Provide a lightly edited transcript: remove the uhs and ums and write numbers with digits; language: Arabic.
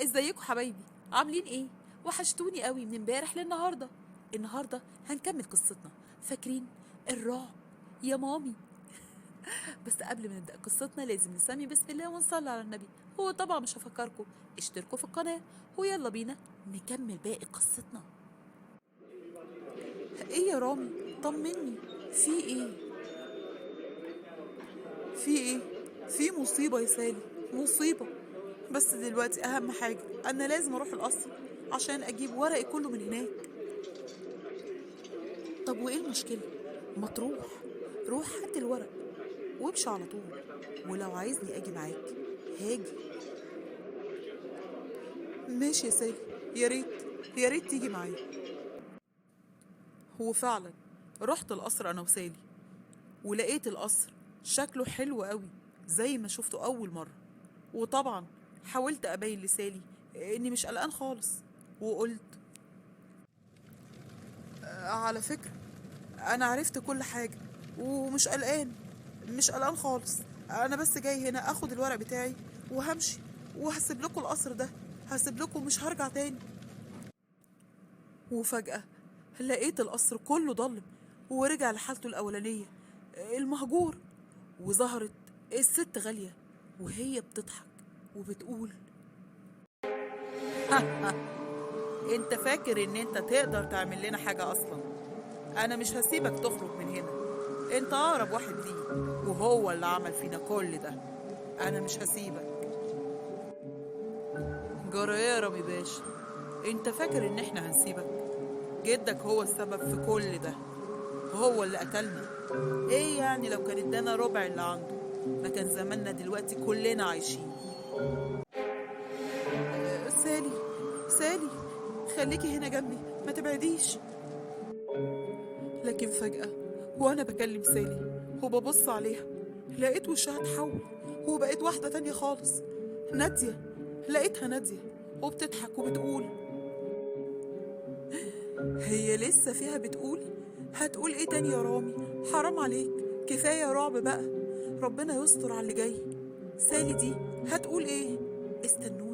ازيكم حبايبي؟ عاملين ايه؟ وحشتوني قوي من امبارح للنهارده. النهارده هنكمل قصتنا. فاكرين الرعب يا مامي؟ بس قبل ما نبدا قصتنا لازم نسمي بسم الله ونصلي على النبي. هو طبعا مش هفكركم، اشتركوا في القناه ويلا بينا نكمل باقي قصتنا. ايه يا رامي؟ طمني، في ايه؟ في ايه؟ في مصيبة يا سالي، مصيبة. بس دلوقتي أهم حاجة أنا لازم أروح القصر عشان أجيب ورقي كله من هناك. طب وإيه المشكلة؟ ما تروح، روح هات الورق وامشي على طول. ولو عايزني أجي معاك هاجي. ماشي يا سالي، يا ريت، يا ريت تيجي معايا. هو فعلا رحت القصر أنا وسالي، ولقيت القصر شكله حلو قوي زي ما شفته أول مرة. وطبعا حاولت أبين لسالي إني مش قلقان خالص، وقلت على فكرة أنا عرفت كل حاجة ومش قلقان، مش قلقان خالص. أنا بس جاي هنا أخد الورق بتاعي وهمشي، وهسيب لكم القصر ده، هسيب لكم مش هرجع تاني. وفجأة لقيت القصر كله ضلم ورجع لحالته الأولانية، المهجور. وظهرت الست غالية وهي بتضحك وبتقول: انت فاكر ان انت تقدر تعمل لنا حاجة اصلا؟ انا مش هسيبك تخرج من هنا، انت اقرب واحد ليه وهو اللي عمل فينا كل ده. انا مش هسيبك. جرى إيه يا رامي باشا؟ انت فاكر ان احنا هنسيبك؟ جدك هو السبب في كل ده، هو اللي قتلنا. ايه يعني لو كان ادانا ربع اللي عنده، ما كان زماننا دلوقتي كلنا عايشين. سالي، سالي، خليكي هنا جنبي، ما تبعديش. لكن فجأة وأنا بكلم سالي وببص عليها لقيت وشها اتحول وبقت واحدة تانية خالص، نادية. لقيتها نادية وبتضحك وبتقول: هي لسه فيها بتقول؟ هتقول ايه تاني يا رامي؟ حرام عليك، كفاية رعب بقى، ربنا يستر على اللي جاي. سالي دي هتقول ايه؟ استنوني.